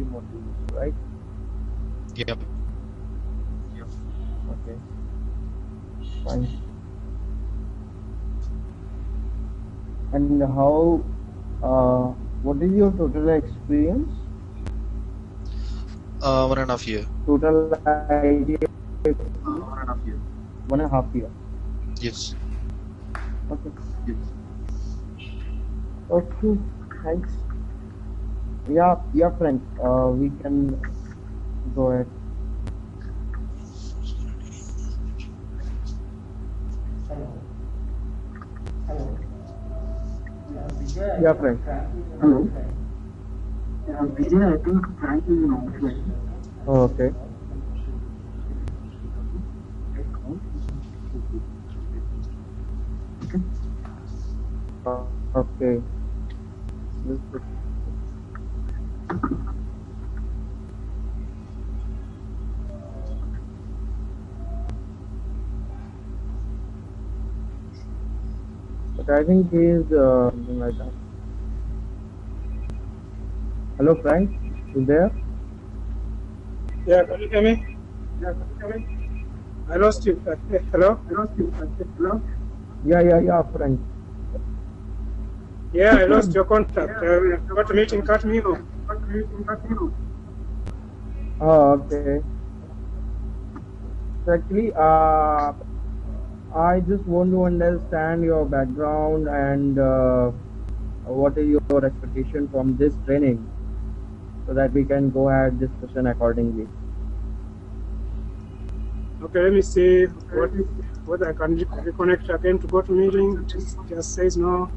modules, right? Yep. Okay, fine. And how, what is your total experience? 1.5 years. Total idea, 1.5 year. Yes. Okay. Okay, thanks. Yeah, friend. We can go ahead. Yeah, friend. Hello. Vijay, I think Frank is an offline. Oh, okay. Okay. But I think he is something like that. Hello, Frank. You there? Yeah, can you hear me? I lost you. Hello? Yeah, Frank. Yeah, I lost your contact. Got a meeting, cut me off. Oh, okay. So actually, I just want to understand your background and what is your expectation from this training, so that we can go ahead discussion accordingly. Okay, let me see whether I can reconnect again to go to meeting. It just says no.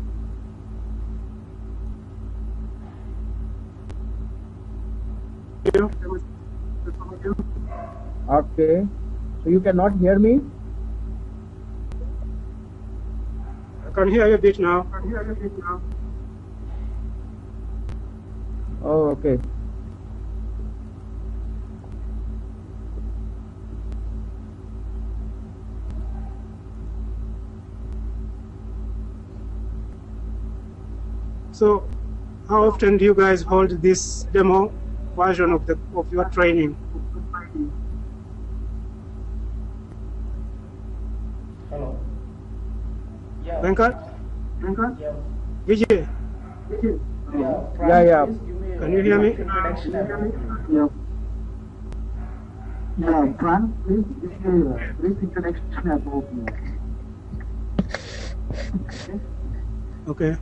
Okay. So you cannot hear me? I can hear you a bit now. Oh, okay. So, how often do you guys hold this demo version of your training? Hello. Yeah. Venkat? Yeah. Vijay? Yeah. Can you hear me? Yeah, Frank, please give a brief introduction about you. Okay.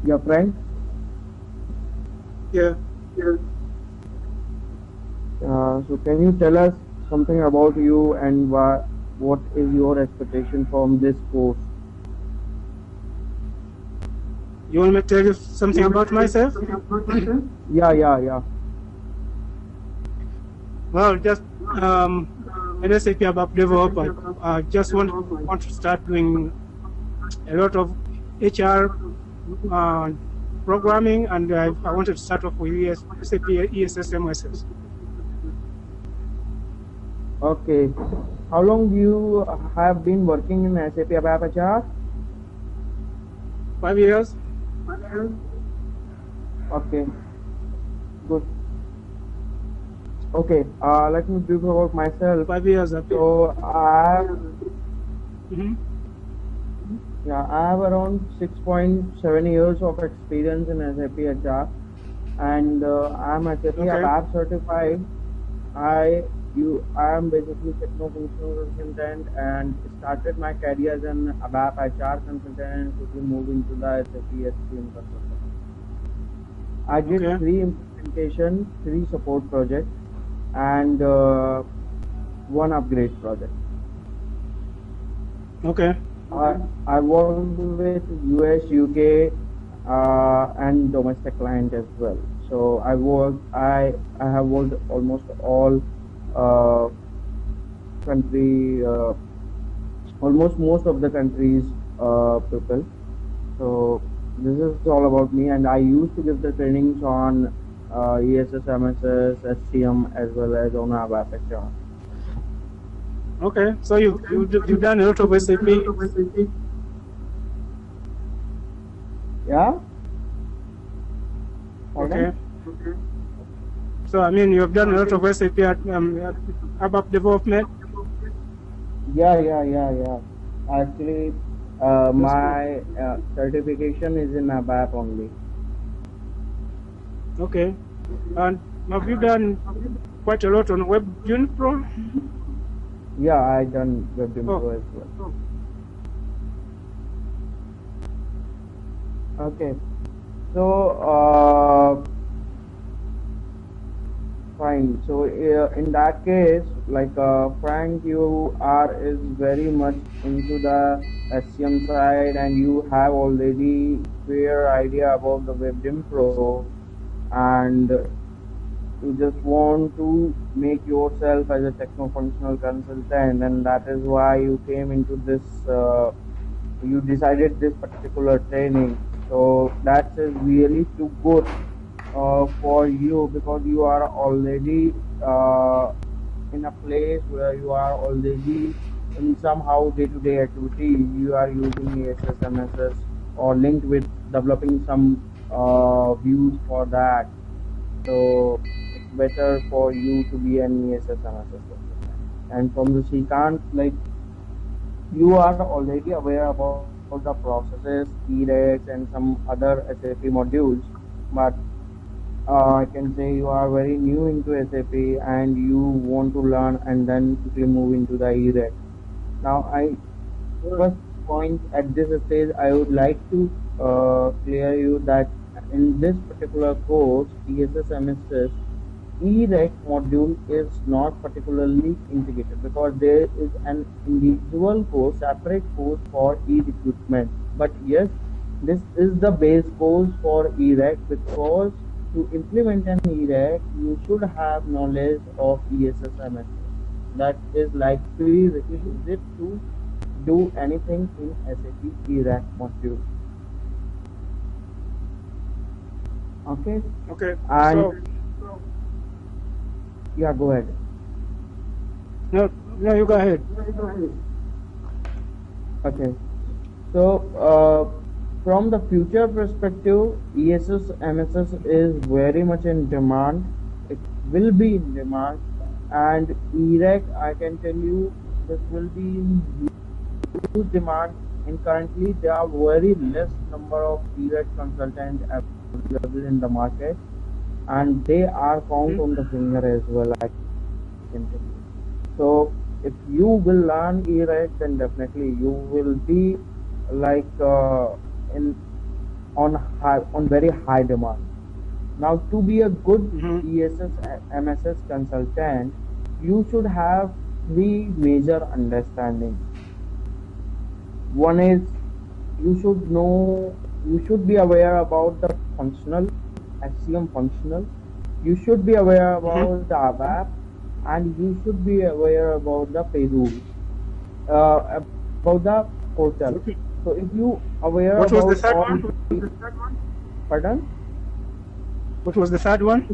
Your friend? Yeah. So can you tell us something about you and what is your expectation from this course? You want me to tell you something about myself? Yeah. Well, just an SAP ABAP developer. I just want to start doing a lot of HR programming, and I wanted to start off with SAP ESSMSS. Okay. How long do you have been working in SAP ABAP HR? 5 years. Okay. Good. Okay. Let me brief about myself. 5 years. So I have around 6.7 years of experience in SAP HR, and I'm SAP ABAP certified. I am basically techno-functional consultant and started my career as an ABAP HR consultant and quickly moved into the SAP SCM consultant. I did 3 implementation, 3 support projects, and 1 upgrade project. Okay. I worked with US, UK, and domestic client as well. So I have worked almost all country, almost most of the countries people. So This is all about me, and I used to give the trainings on ESSMSS, SCM, as well as on ABAP HR. Okay, so you've done a lot of SAP. Yeah. Okay. So I mean, you've done a lot of SAP at ABAP development. Yeah. Actually, my certification is in ABAP only. Okay. And have you done quite a lot on WebGen Pro? Yeah, I done WebGen Pro as well. Okay. So, fine. So, in that case, like Frank, you is very much into the SCM side, and you have already clear idea about the WebGen Pro, and you just want to make yourself as a techno-functional consultant, and that is why you came into this. You decided this particular training. So that is really too good for you, because you are already in a place where you are already in somehow day-to-day activity. You are using ESSMSS or linked with developing some views for that. So it's better for you to be an ESSMSS. And from the Srikant, like, you are already aware about the processes, EREX, and some other SAP modules, but I can say you are very new into SAP and you want to learn and then quickly move into the EREX. Now, first point at this stage, I would like to clear you that in this particular course, ESSMSS, EREC module is not particularly integrated, because there is an individual course, separate course for e-recruitment. But yes, this is the base course for EREC, because to implement an EREC, you should have knowledge of ESSMSS. That is like prerequisite to do anything in SAP EREC module. Okay. Okay. And yeah, go ahead. No, you go ahead. Okay. So, from the future perspective, ESSMSS is very much in demand. It will be in demand, and EREC, I can tell you, this will be in huge demand. And currently, there are very less number of EREC consultants available in the market, and they are found on the finger as well, I can tell you. So if you will learn EREC, then definitely you will be like on very high demand. Now, to be a good ESSMSS consultant, you should have three major understandings. One is, you should be aware about the functional, SCM functional. You should be aware about the ABAP, and you should be aware about the payroll, about the portal. So if you aware what about was the third one? Pardon? What was the third one?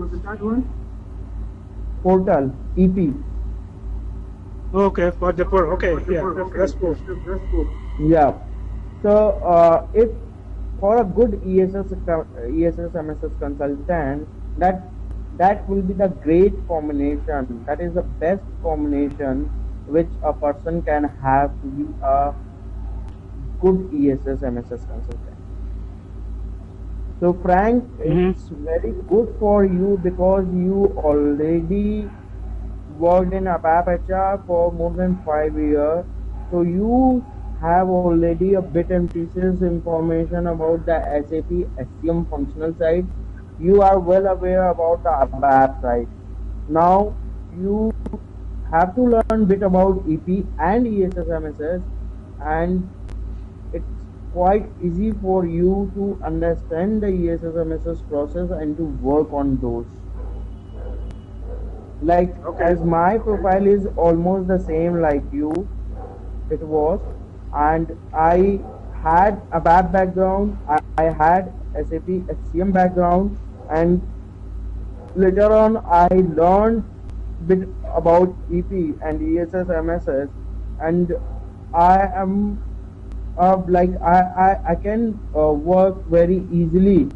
Portal, EP. Okay, for the portal. Okay, yeah, that's cool. Yeah. So if for a good ESSMSS consultant, that will be the great combination. That is the best combination which a person can have to be a good ESSMSS consultant. So Frank, it's very good for you, because you already worked in ABAP HR for more than 5 years. So you have already a bit and pieces information about the SAP SCM functional side. You are well aware about the ABAP side. Now you have to learn bit about EP and ESSMSS, and it's quite easy for you to understand the ESSMSS process and to work on those. Like, as my profile is almost the same like you, it was, and I had a BAP background, I had SAP HCM background, and later on I learned bit about EP and ESSMSS, and I am like I can work very easily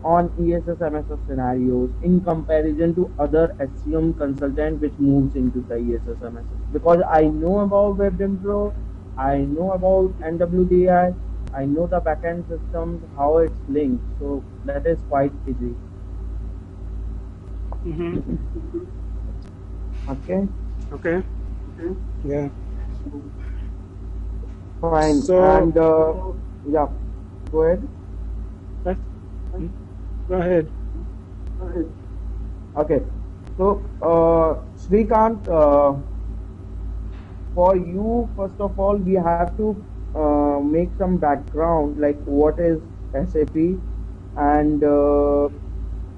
on ESSMSS scenarios in comparison to other HCM consultant which moves into the ESSMSS, because I know about WebDim I know about NWDI, I know the backend systems, how it's linked, so that is quite easy. Okay. Okay. Yeah. Fine. So, and yeah, go ahead. Go ahead. Okay. So, Srikanth, for you, first of all, we have to make some background, like what is SAP and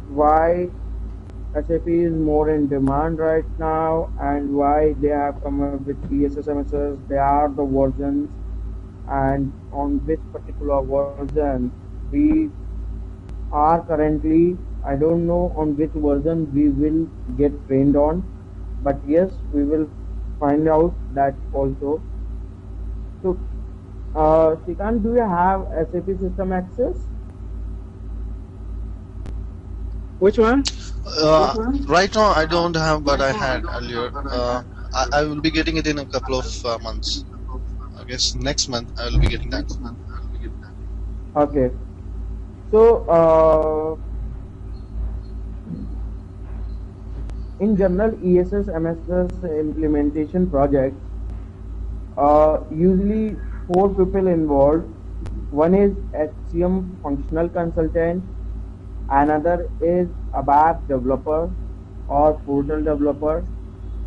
why SAP is more in demand right now, and why they have come up with ESSMSS. They are the versions, and on which particular version we are currently. I don't know on which version we will get trained on, but yes, we will find out that also. So, Srikanth, do you have SAP System Access? Which one? Right now I don't have, but I had earlier. I will be getting it in a couple of months. I guess next month I will be getting that. Okay. So, in general, ESSMSS implementation projects, usually 4 people involved. One is HCM functional consultant, another is a BAP developer or portal developer.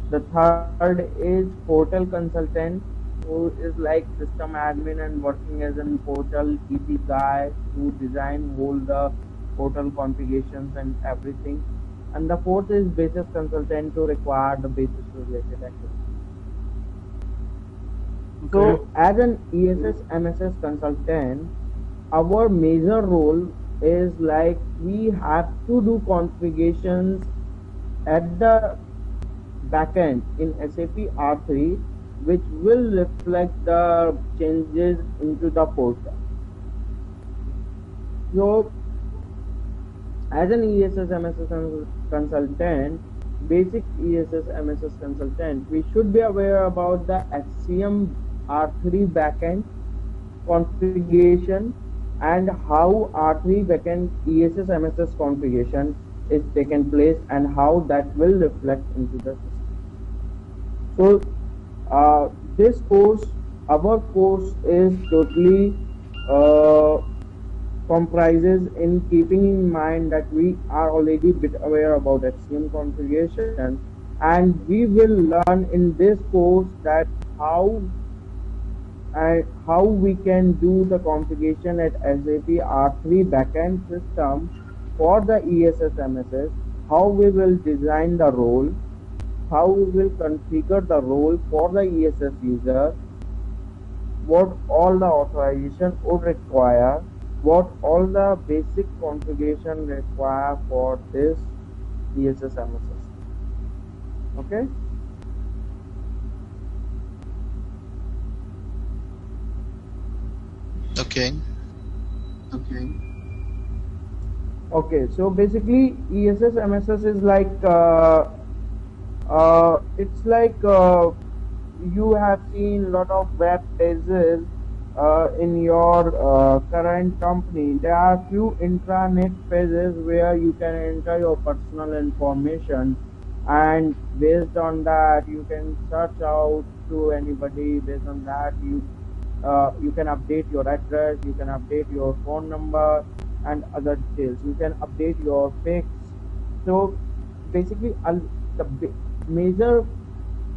The third is portal consultant, who is like system admin and working as a portal EP guy who design all the portal configurations and everything. And the fourth is basis consultant to require the basis related activities. So, as an ESSMSS consultant, our major role is like we have to do configurations at the backend in SAP R3, which will reflect the changes into the portal. So, as an ESSMSS consultant, basic ESSMSS consultant, we should be aware about the HCM R3 backend configuration and how R3 backend ESSMSS configuration is taken place and how that will reflect into the system. So, this course, our course is totally comprises in keeping in mind that we are already a bit aware about HCM configuration, and we will learn in this course that how we can do the configuration at SAP R3 backend system for the ESSMSS, how we will design the role, how we will configure the role for the ESS user, what all the authorization would require, what all the basic configuration require for this ESSMSS. Okay? Okay. Okay, so basically ESSMSS is like it's like you have seen a lot of web pages in your current company. There are few intranet pages where you can enter your personal information, and based on that you can search out to anybody. Based on that you can update your address, you can update your phone number and other details. You can update your pics. So basically the major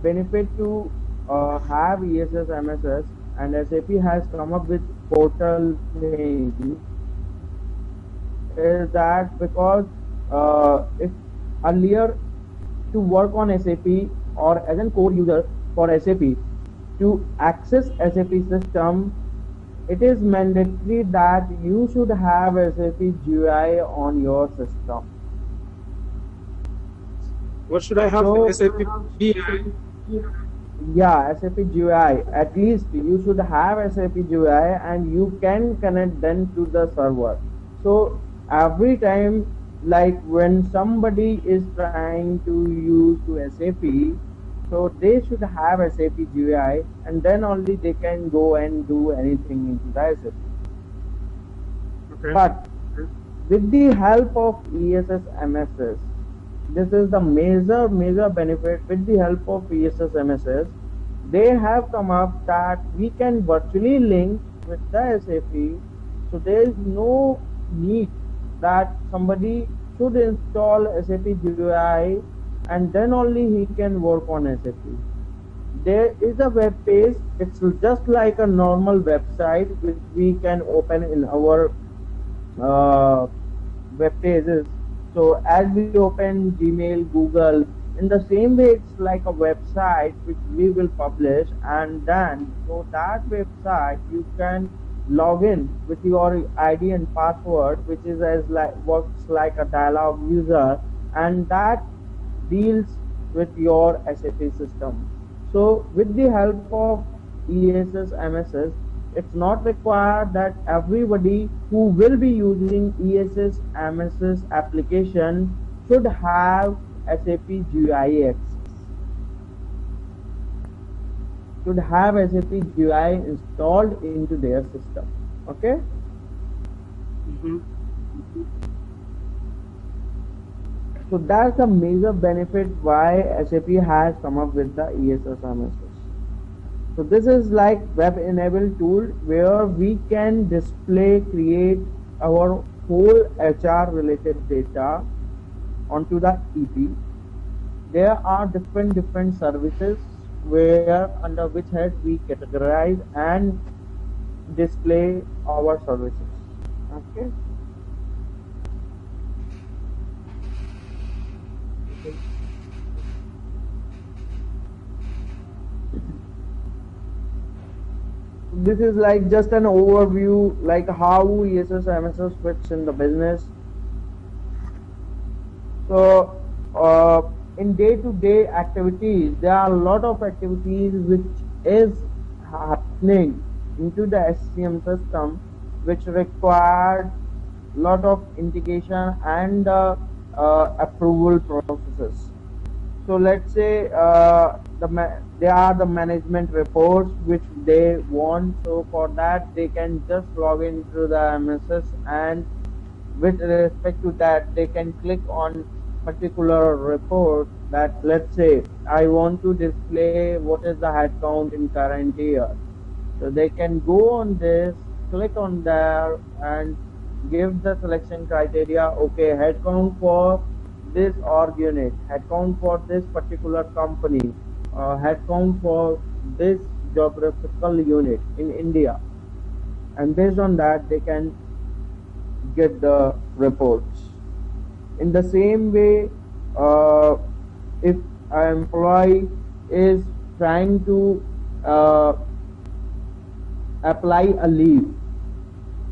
benefit to have ESSMSS, and SAP has come up with portal thing, is that because if earlier to work on SAP or as a core user for SAP, to access SAP system, it is mandatory that you should have SAP GUI on your system. What should I have? So, SAP BI? yeah, SAP GUI. At least you should have SAP GUI and you can connect then to the server. So every time, like when somebody is trying to use to SAP, so they should have SAP GUI and then only they can go and do anything into the SAP. Okay. But with the help of ESSMSS, this is the major benefit. With the help of ESSMSS, they have come up that we can virtually link with the SAP, so there is no need that somebody should install SAP GUI and then only he can work on SAP. There is a web page. It's just like a normal website which we can open in our web pages. So as we open Gmail, Google, in the same way it's like a website which we will publish, and then so that website you can log in with your ID and password, which is as like works like a dialog user, and that deals with your SAP system. So with the help of ESSMSS, it's not required that everybody who will be using ESSMSS application should have SAP GUI access. Should have SAP GUI installed into their system. Okay? So that's a major benefit why SAP has come up with the ESSMSS. So this is like web-enabled tool where we can display, create our whole HR related data onto the EP. There are different services where under which head we categorize and display our services. Okay. This is like just an overview, like how ESSMSS fits in the business. So in day-to-day activities, there are a lot of activities which is happening into the SCM system, which required lot of integration and approval processes. So let's say there are the management reports which they want. So for that they can just log into the MSS, and with respect to that they can click on particular report that, let's say, I want to display what is the head count in current year. So they can go on this, click on there and give the selection criteria. Okay, head count for this org unit, head count for this particular company, head count for this geographical unit in India, and based on that they can get the reports. In the same way, if an employee is trying to apply a leave,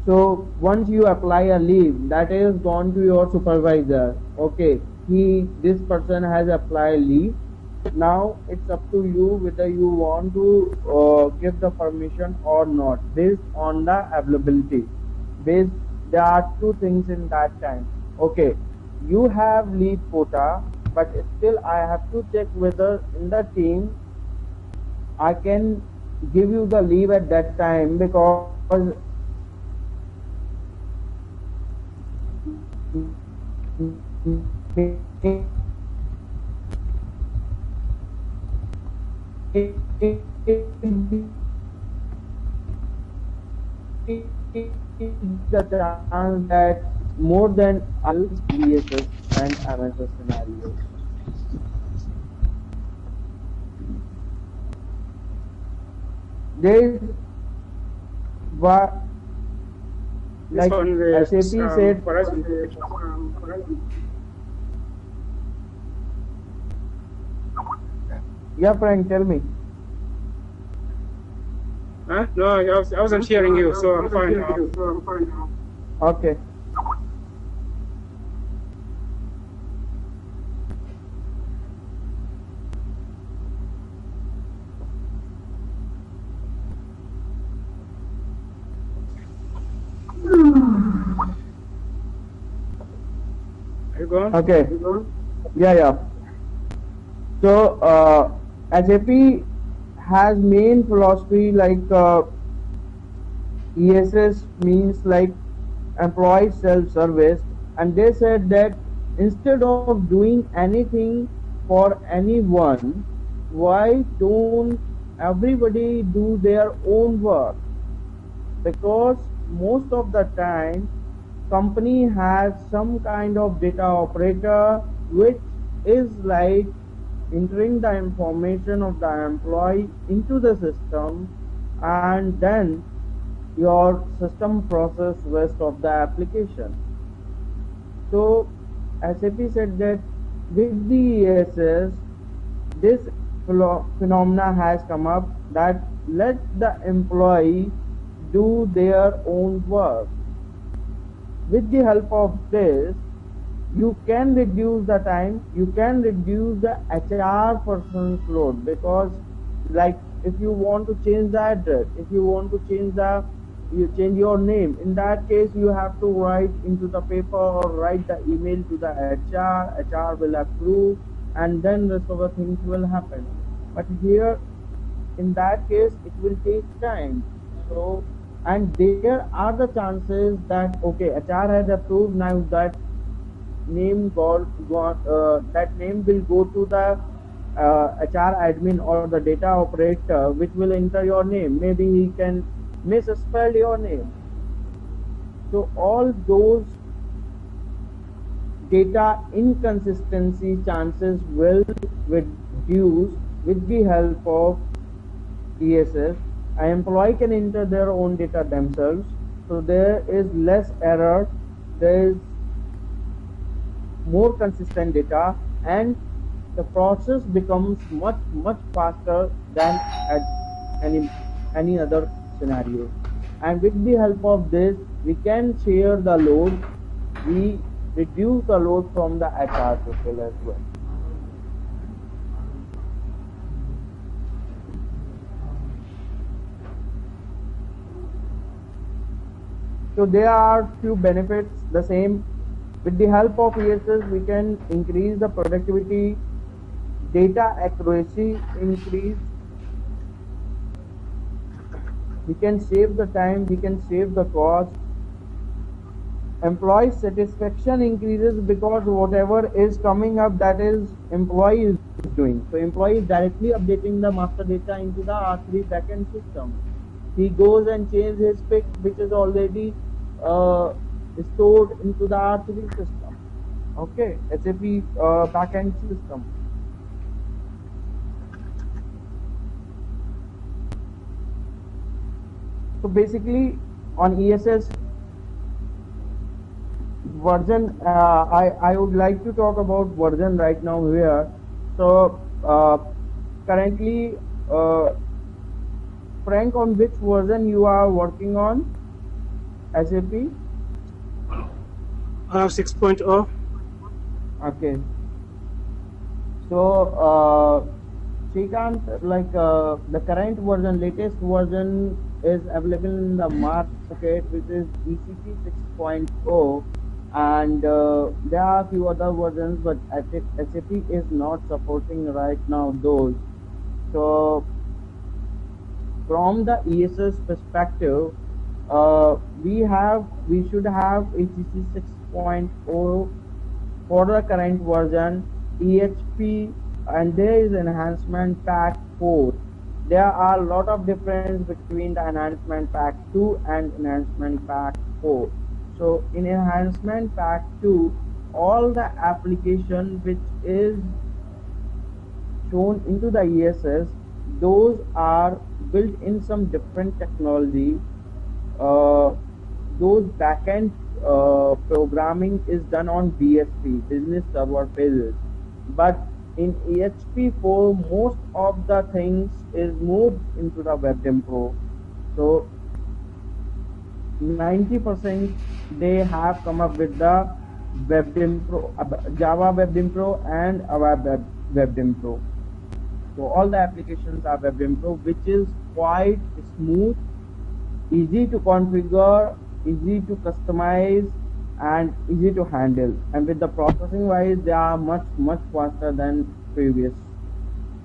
so once you apply a leave, that is gone to your supervisor. Okay, this person has applied leave. Now it's up to you whether you want to give the permission or not, based on the availability. There are two things in that time. Okay, you have leave quota, but still I have to check whether in the team I can give you the leave at that time, because the chance that more than ESS and MSS scenarios. There is what, like SAP said, for us, yeah, Frank, tell me. Huh? No, I wasn't hearing you, so I'm fine now. Okay. Are you gone? Okay. Yeah. So SAP has main philosophy like ESS means like employee self-service, and they said that instead of doing anything for anyone, why don't everybody do their own work? Because most of the time company has some kind of data operator which is like entering the information of the employee into the system, and then your system process rest of the application. So SAP said that with the ESS, this phenomena has come up that let the employee do their own work. With the help of this, you can reduce the time, you can reduce the HR person's load, because like if you want to change the address, if you want to change your name, in that case you have to write into the paper or write the email to the HR will approve, and then rest of the things will happen. But here in that case it will take time. So, and there are the chances that okay, HR has approved, now that that name will go to the HR admin or the data operator, which will enter your name. Maybe he can misspell your name. So all those data inconsistency chances will reduce with the help of ESS. An employee can enter their own data themselves, so there is less error, there is more consistent data, and the process becomes much faster than at any other scenario. And with the help of this, we can share the load, we reduce the load from the HR people as well. So there are few benefits. The same, with the help of ESS, we can increase the productivity, data accuracy increase, we can save the time, we can save the cost. Employee satisfaction increases because whatever is coming up, that is employee is doing. So employee is directly updating the master data into the R3 backend system. He goes and changes his pick, which is already stored into the R3 system. Okay, SAP backend system. So basically on ESS version, I would like to talk about version right now here. So currently, Frank, on which version you are working on SAP? 6.0. Okay. So Srikanth, like the current version, latest version is available in the market, which is ECC 6.0, and there are a few other versions, but SAP is not supporting right now those. So from the ESS perspective, we should have ECC 6.0 for the current version, EHP, and there is enhancement pack 4. There are a lot of difference between the enhancement pack 2 and enhancement pack 4. So in enhancement pack 2, all the application which is shown into the ESS, those are built in some different technology. Those backend programming is done on BSP, business server pages, but in EHP4 most of the things is moved into the WebDim Pro. So 90% they have come up with the WebDim Pro, Java WebDim Pro and our WebDim Pro. So all the applications are WebDim Pro, which is quite smooth, easy to configure, easy to customize, and easy to handle. And with the processing wise, they are much faster than previous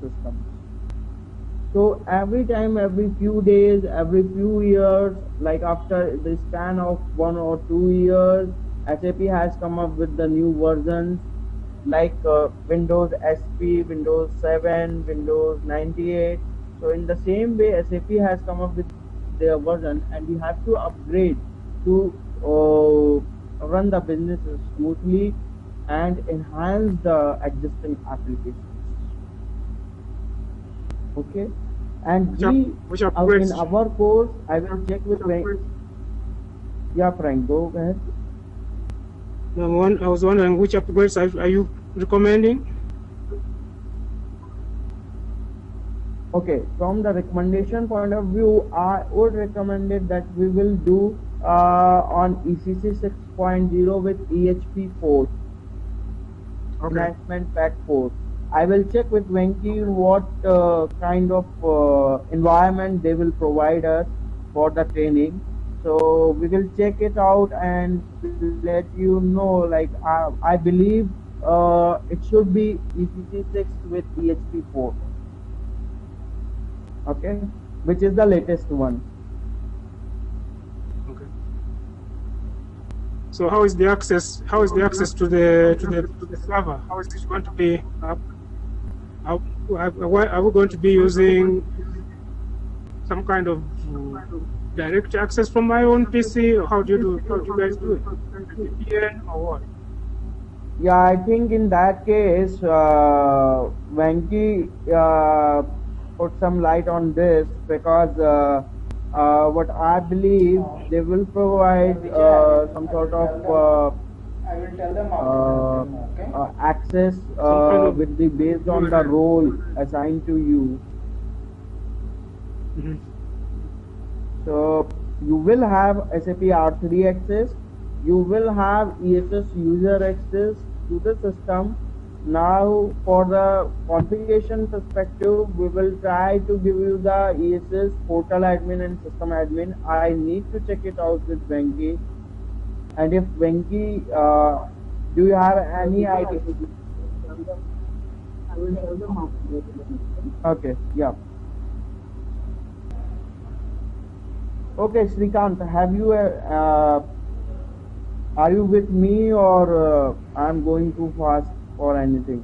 systems. So every time, every few days, every few years, like after the span of 1 or 2 years, SAP has come up with the new versions like Windows SP, Windows 7, Windows 98. So in the same way, SAP has come up with their version, and we have to upgrade to run the businesses smoothly and enhance the existing applications. Okay, and which upgrades? in our course, I will check with yeah, Frank, go ahead. I was wondering which upgrades are you recommending? Okay, from the recommendation point of view, I would recommend it that we will do on ECC 6.0 with EHP4, Enhancement Pack 4. I will check with Venki what kind of environment they will provide us for the training. So we will check it out and let you know. Like I believe it should be ECC 6 with EHP4. Okay, which is the latest one. Okay. So how is the access? How is the access to the server? How is this going to be? Are we going to be using some kind of direct access from my own PC? Or how do you guys do it? VPN or what? Yeah, I think in that case, Venki put some light on this, because what I believe, they will provide some sort of I will tell them after okay? access with the based on the role assigned to you. Mm-hmm. So you will have SAP R3 access, you will have ESS user access to the system. Now for the configuration perspective, we will try to give you the ESS portal admin and system admin. I need to check it out with Venki. And if Venki, do you have any idea? I will tell them after. Okay, yeah. Okay, Srikant, have you are you with me, or I'm going too fast or anything?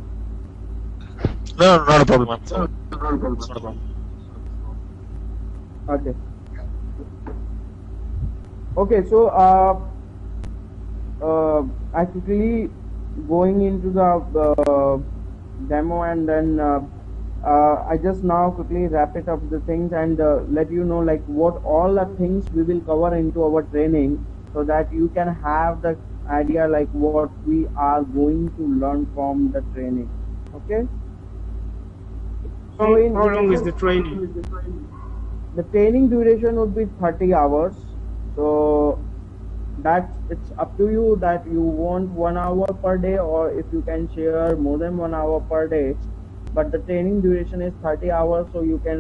No, not a problem. It's not a problem. Okay. Okay, so I quickly going into the demo, and then I just now quickly wrap it up the things and let you know like what all the things we will cover into our training, so that you can have the idea like what we are going to learn from the training. Okay. How long is the training? The training duration would be 30 hours. So it's up to you that you want 1 hour per day, or if you can share more than 1 hour per day. But the training duration is 30 hours, so you can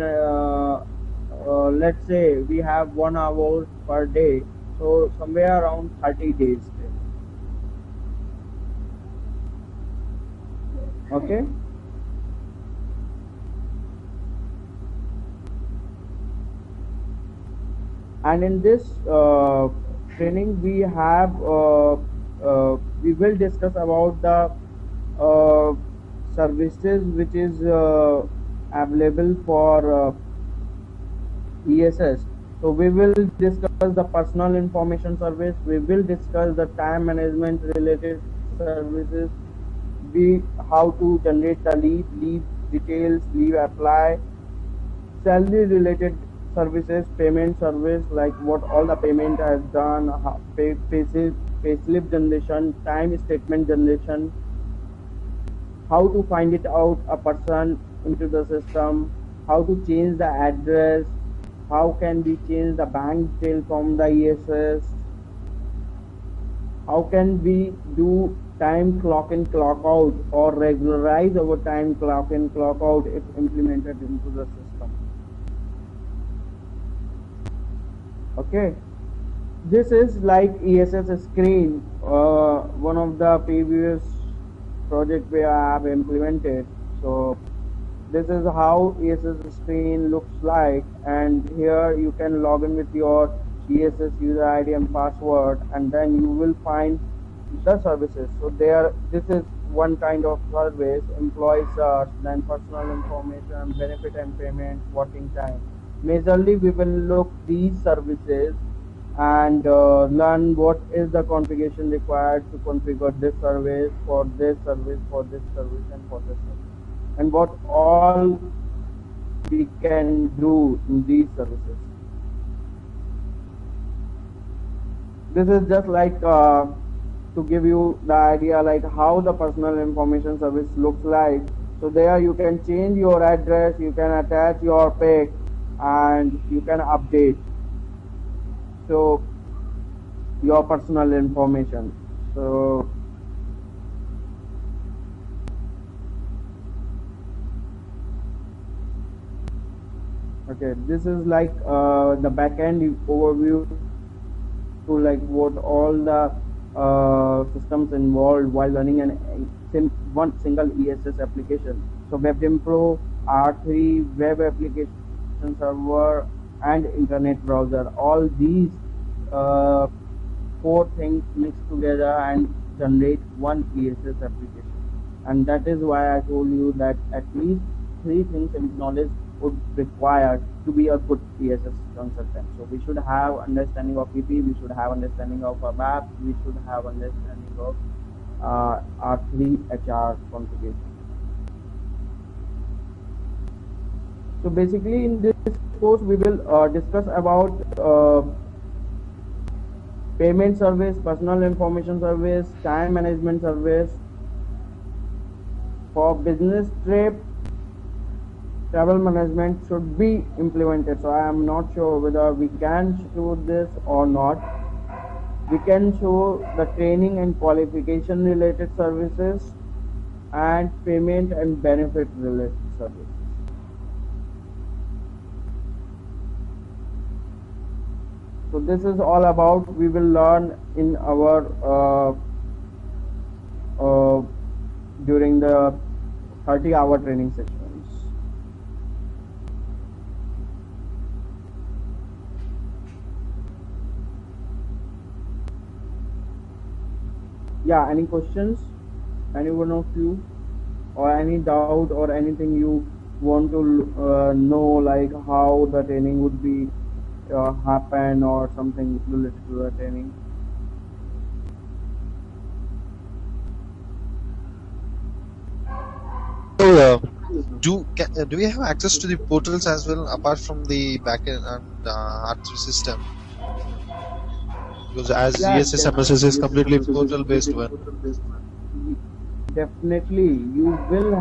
let's say we have 1 hour per day, so somewhere around 30 days. Okay. And in this training we have we will discuss about the services which is available for ESS. So we will discuss the personal information service, we will discuss the time management related services, how to generate the leave details, leave apply, salary related services, payment service, like what all the payment has done, pay slip generation, time statement generation, how to find it out a person into the system, how to change the address, how can we change the bank detail from the ESS, how can we do time clock in clock out or regularize our time clock in clock out if implemented into the system. Okay, this is like ESS screen, one of the previous project where I have implemented. So this is how ESS screen looks like, and here you can log in with your ESS user ID and password, and then you will find the services. So this is one kind of service: employee search, then personal information, benefit and payment, working time. Majorly we will look these services and learn what is the configuration required to configure this service, for this service, for this service, and for this service, and what all we can do in these services. This is just like to give you the idea like how the personal information service looks like. So there you can change your address, you can attach your pic, and you can update so your personal information. So okay, this is like the backend overview to like what all the systems involved while running one single ESS application. So WebGem Pro, R3, web application server, and internet browser. All these four things mixed together and generate one ESS application. And that is why I told you that at least three things in knowledge would require to be a good ESS consultant. So we should have understanding of PP, we should have understanding of ABAP, we should have understanding of R3 HR configuration. So basically in this course we will discuss about payment service, personal information service, time management service. For business trip, travel management should be implemented. So I am not sure whether we can show this or not. We can show the training and qualification related services and payment and benefit related services. So this is all about we will learn in our during the 30-hour training sessions. Yeah, any questions? Any one of you, or any doubt or anything you want to know, like how the training would be happen or something related to the training? So, do we have access to the portals as well apart from the backend and R3 system? Because as ESSMSS is completely portal based one. Definitely, we will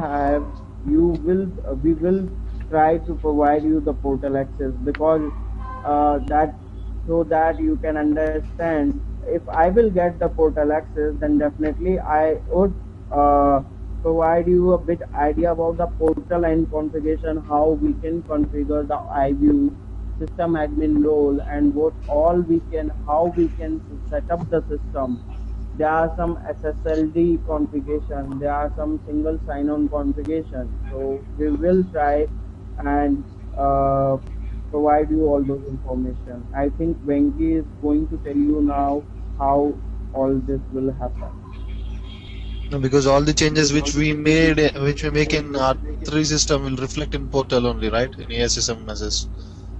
try to provide you the portal access, because so that you can understand. If I will get the portal access, then definitely I would provide you a bit idea about the portal and configuration, how we can configure the iView system admin role, and how we can set up the system. There are some SSLD configuration, there are some single sign-on configuration. So we will try and provide you all those information. I think Venki is going to tell you now how all this will happen. No, because all the changes which we make in R3 system will reflect in portal only, right? In ESSMSS.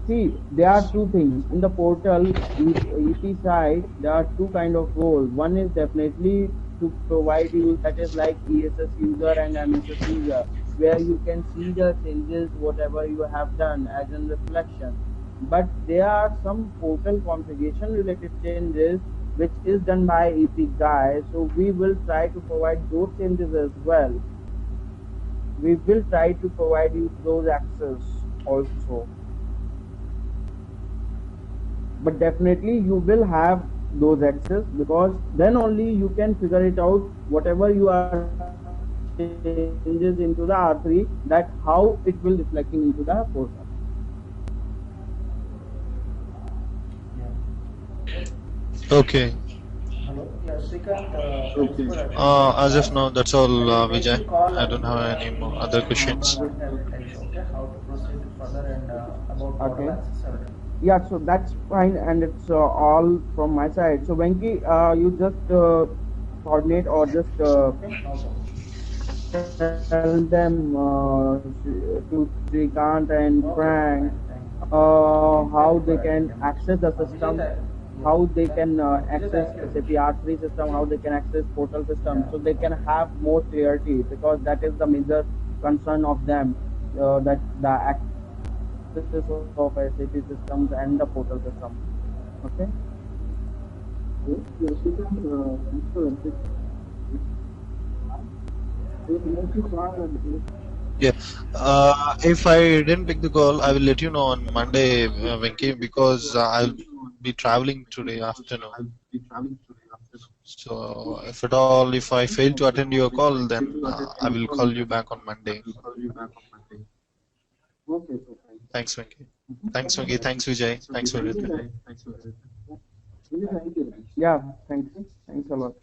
See, there are two things in the portal. EP side, there are two kind of roles. One is definitely to provide you, that is like ESS user and MSS user, where you can see the changes whatever you have done as in reflection. But there are some portal configuration related changes which is done by EP guy. So we will try to provide those changes as well. We will try to provide you those access also. but definitely you will have those access, because then only you can figure it out whatever you are changes into the R3, that how it will reflecting into the portal. Okay. Hello. Yeah, Srikanth, thanks for attending the As of class. now, that's all, I will take Vijay. the call I don't have any in more other next questions. month. I will tell you, okay, how to proceed further and about portal Okay. access. I will tell you. Yeah, so that's fine, and it's all from my side. So Venki, you just coordinate or just Okay, no problem. tell them to Srikanth and Okay, okay, Frank fine. Thank you. Thank how you they for attending can the class. access the Vijay, system, yeah, how they thank, can Vijay, access thank you. SAP R3 system, how they can access portal system, Yeah, so they can okay. have more clarity, because that is the major concern of them, that the access of SAP systems and the portal system. Okay. Yes, Srikanth, thanks for everything. We will make you call and Yeah. If I didn't pick the call, I will let you know on Monday, Venki, because I'll be traveling today afternoon. So if at all, if I fail to attend your call, then I will call you back on Monday. Okay, so fine. Thanks, Venki. Thanks, Venki. Thanks, Vijay. Thanks for everything. Vijay, thank you. Yeah, thanks a lot.